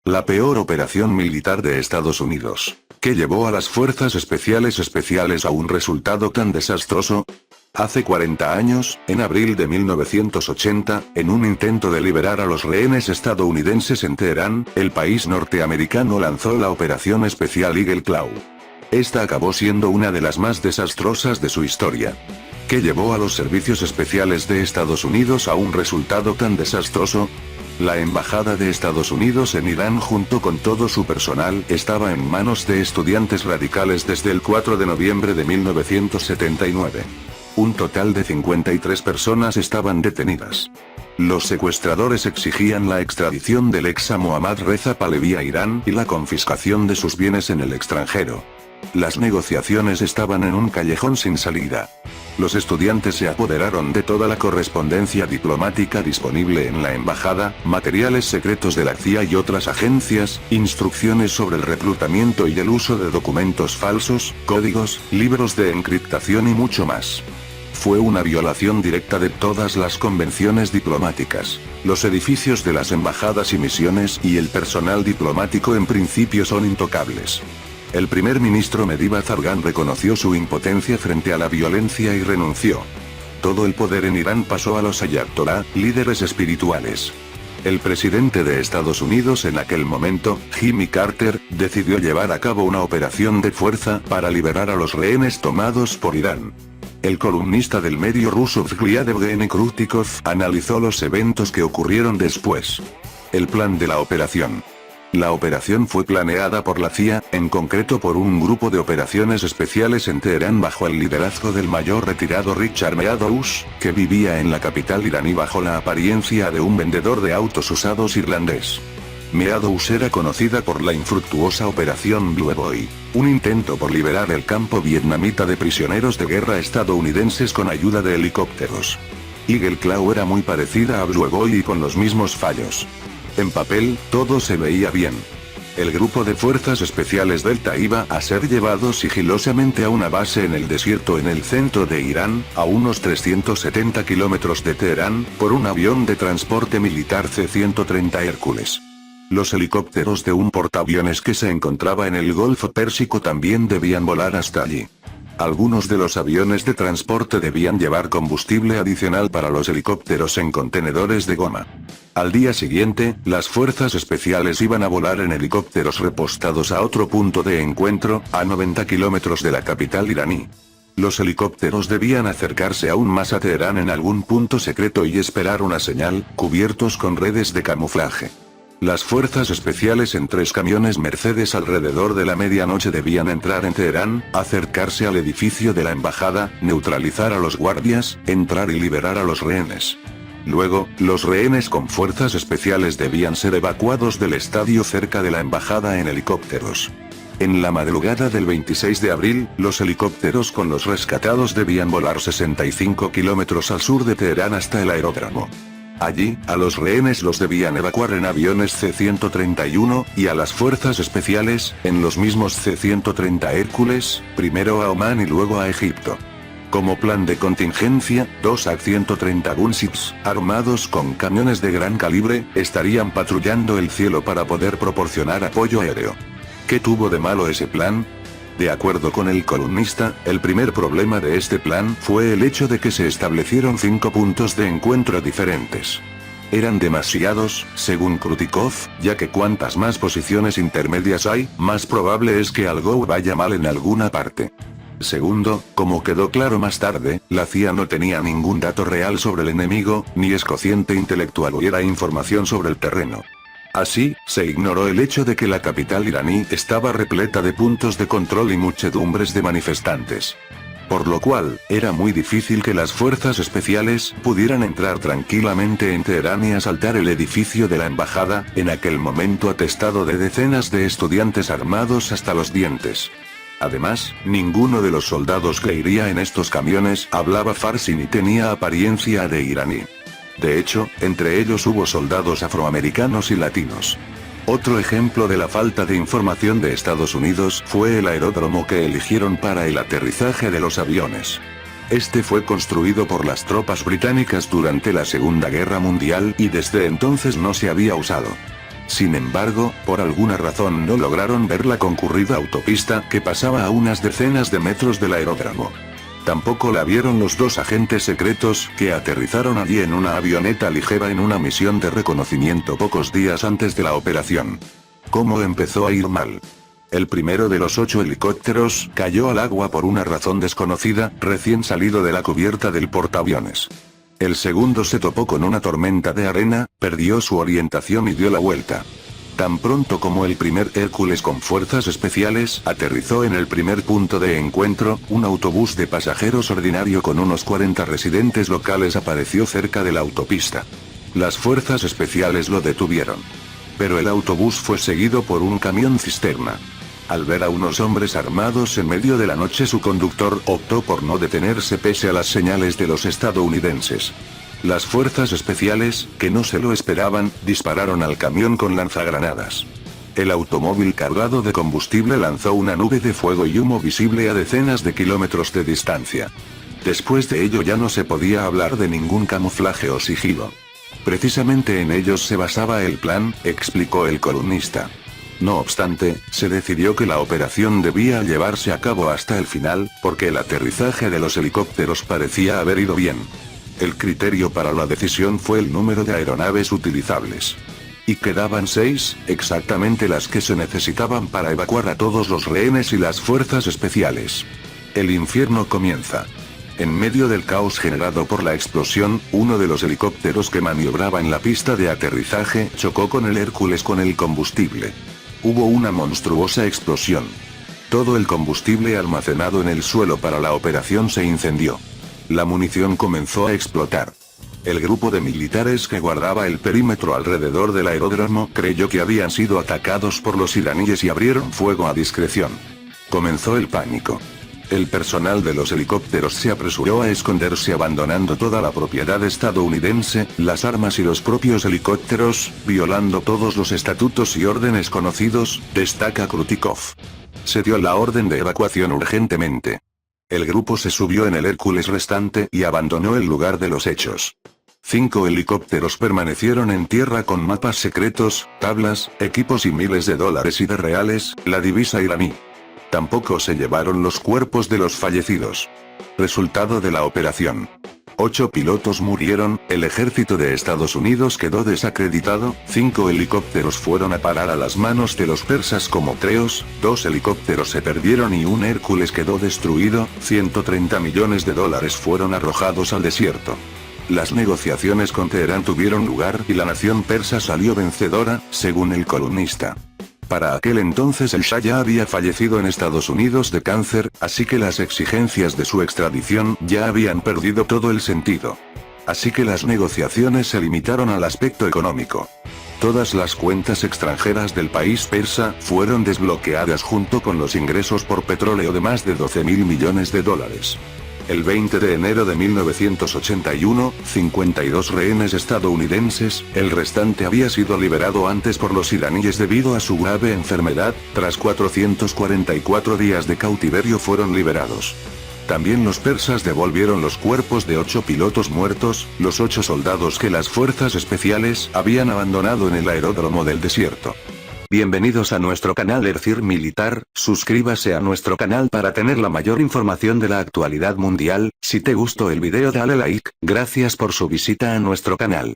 La peor operación militar de Estados Unidos. ¿Qué llevó a las fuerzas especiales a un resultado tan desastroso? Hace 40 años, en abril de 1980, en un intento de liberar a los rehenes estadounidenses en Teherán, el país norteamericano lanzó la Operación Especial Eagle Claw. Esta acabó siendo una de las más desastrosas de su historia. ¿Qué llevó a los servicios especiales de Estados Unidos a un resultado tan desastroso? La embajada de Estados Unidos en Irán junto con todo su personal estaba en manos de estudiantes radicales desde el 4 de noviembre de 1979. Un total de 53 personas estaban detenidas. Los secuestradores exigían la extradición del ex Mohammad Reza Pahlavi a Irán y la confiscación de sus bienes en el extranjero. Las negociaciones estaban en un callejón sin salida. Los estudiantes se apoderaron de toda la correspondencia diplomática disponible en la embajada, materiales secretos de la CIA y otras agencias, instrucciones sobre el reclutamiento y el uso de documentos falsos, códigos, libros de encriptación y mucho más. Fue una violación directa de todas las convenciones diplomáticas. Los edificios de las embajadas y misiones y el personal diplomático en principio son intocables. El primer ministro Mehdi Bazargan reconoció su impotencia frente a la violencia y renunció. Todo el poder en Irán pasó a los ayatolá, líderes espirituales. El presidente de Estados Unidos en aquel momento, Jimmy Carter, decidió llevar a cabo una operación de fuerza para liberar a los rehenes tomados por Irán. El columnista del medio ruso Vzhliad Evgeny Krutikov analizó los eventos que ocurrieron después. El plan de la operación. La operación fue planeada por la CIA, en concreto por un grupo de operaciones especiales en Teherán bajo el liderazgo del mayor retirado Richard Meadows, que vivía en la capital iraní bajo la apariencia de un vendedor de autos usados irlandés. Meadows era conocida por la infructuosa Operación Blue Boy, un intento por liberar el campo vietnamita de prisioneros de guerra estadounidenses con ayuda de helicópteros. Eagle Claw era muy parecida a Blue Boy y con los mismos fallos. En papel, todo se veía bien. El grupo de fuerzas especiales Delta iba a ser llevado sigilosamente a una base en el desierto en el centro de Irán, a unos 370 kilómetros de Teherán, por un avión de transporte militar C-130 Hércules. Los helicópteros de un portaaviones que se encontraba en el Golfo Pérsico también debían volar hasta allí. Algunos de los aviones de transporte debían llevar combustible adicional para los helicópteros en contenedores de goma. Al día siguiente, las fuerzas especiales iban a volar en helicópteros repostados a otro punto de encuentro, a 90 kilómetros de la capital iraní. Los helicópteros debían acercarse aún más a Teherán en algún punto secreto y esperar una señal, cubiertos con redes de camuflaje. Las fuerzas especiales en 3 camiones Mercedes alrededor de la medianoche debían entrar en Teherán, acercarse al edificio de la embajada, neutralizar a los guardias, entrar y liberar a los rehenes. Luego, los rehenes con fuerzas especiales debían ser evacuados del estadio cerca de la embajada en helicópteros. En la madrugada del 26 de abril, los helicópteros con los rescatados debían volar 65 kilómetros al sur de Teherán hasta el aeródromo. Allí, a los rehenes los debían evacuar en aviones C-131, y a las fuerzas especiales, en los mismos C-130 Hércules, primero a Omán y luego a Egipto. Como plan de contingencia, 2 AC-130 Gunships, armados con cañones de gran calibre, estarían patrullando el cielo para poder proporcionar apoyo aéreo. ¿Qué tuvo de malo ese plan? De acuerdo con el columnista, el primer problema de este plan fue el hecho de que se establecieron 5 puntos de encuentro diferentes. Eran demasiados, según Krutikov, ya que cuantas más posiciones intermedias hay, más probable es que algo vaya mal en alguna parte. Segundo, como quedó claro más tarde, la CIA no tenía ningún dato real sobre el enemigo, ni es cociente intelectual o era información sobre el terreno. Así, se ignoró el hecho de que la capital iraní estaba repleta de puntos de control y muchedumbres de manifestantes. Por lo cual, era muy difícil que las fuerzas especiales pudieran entrar tranquilamente en Teherán y asaltar el edificio de la embajada, en aquel momento atestado de decenas de estudiantes armados hasta los dientes. Además, ninguno de los soldados que iría en estos camiones hablaba farsi ni tenía apariencia de iraní. De hecho, entre ellos hubo soldados afroamericanos y latinos. Otro ejemplo de la falta de información de Estados Unidos fue el aeródromo que eligieron para el aterrizaje de los aviones. Este fue construido por las tropas británicas durante la Segunda Guerra Mundial y desde entonces no se había usado. Sin embargo, por alguna razón no lograron ver la concurrida autopista que pasaba a unas decenas de metros del aeródromo. Tampoco la vieron los dos agentes secretos que aterrizaron allí en una avioneta ligera en una misión de reconocimiento pocos días antes de la operación. ¿Cómo empezó a ir mal? El primero de los 8 helicópteros cayó al agua por una razón desconocida, recién salido de la cubierta del portaaviones. El segundo se topó con una tormenta de arena, perdió su orientación y dio la vuelta. Tan pronto como el primer Hércules con fuerzas especiales aterrizó en el primer punto de encuentro, un autobús de pasajeros ordinario con unos 40 residentes locales apareció cerca de la autopista. Las fuerzas especiales lo detuvieron. Pero el autobús fue seguido por un camión cisterna. Al ver a unos hombres armados en medio de la noche, su conductor optó por no detenerse pese a las señales de los estadounidenses. Las fuerzas especiales, que no se lo esperaban, dispararon al camión con lanzagranadas. El automóvil cargado de combustible lanzó una nube de fuego y humo visible a decenas de kilómetros de distancia. Después de ello ya no se podía hablar de ningún camuflaje o sigilo. Precisamente en ellos se basaba el plan, explicó el columnista. No obstante, se decidió que la operación debía llevarse a cabo hasta el final, porque el aterrizaje de los helicópteros parecía haber ido bien. El criterio para la decisión fue el número de aeronaves utilizables. Y quedaban 6, exactamente las que se necesitaban para evacuar a todos los rehenes y las fuerzas especiales. El infierno comienza. En medio del caos generado por la explosión, uno de los helicópteros que maniobraba en la pista de aterrizaje chocó con el Hércules con el combustible. Hubo una monstruosa explosión. Todo el combustible almacenado en el suelo para la operación se incendió. La munición comenzó a explotar. El grupo de militares que guardaba el perímetro alrededor del aeródromo creyó que habían sido atacados por los iraníes y abrieron fuego a discreción. Comenzó el pánico. El personal de los helicópteros se apresuró a esconderse abandonando toda la propiedad estadounidense, las armas y los propios helicópteros, violando todos los estatutos y órdenes conocidos, destaca Krutikov. Se dio la orden de evacuación urgentemente. El grupo se subió en el Hércules restante y abandonó el lugar de los hechos. 5 helicópteros permanecieron en tierra con mapas secretos, tablas, equipos y miles de dólares y de reales, la divisa iraní. Tampoco se llevaron los cuerpos de los fallecidos. Resultado de la operación. 8 pilotos murieron, el ejército de Estados Unidos quedó desacreditado, 5 helicópteros fueron a parar a las manos de los persas como treos, 2 helicópteros se perdieron y un Hércules quedó destruido, 130 millones de dólares fueron arrojados al desierto. Las negociaciones con Teherán tuvieron lugar y la nación persa salió vencedora, según el columnista. Para aquel entonces el Shah ya había fallecido en Estados Unidos de cáncer, así que las exigencias de su extradición ya habían perdido todo el sentido. Así que las negociaciones se limitaron al aspecto económico. Todas las cuentas extranjeras del país persa fueron desbloqueadas junto con los ingresos por petróleo de más de 12.000 millones de dólares. El 20 de enero de 1981, 52 rehenes estadounidenses, el restante había sido liberado antes por los iraníes debido a su grave enfermedad, tras 444 días de cautiverio fueron liberados. También los persas devolvieron los cuerpos de 8 pilotos muertos, los 8 soldados que las fuerzas especiales habían abandonado en el aeródromo del desierto. Bienvenidos a nuestro canal Ercir Militar, suscríbase a nuestro canal para tener la mayor información de la actualidad mundial, si te gustó el video dale like, gracias por su visita a nuestro canal.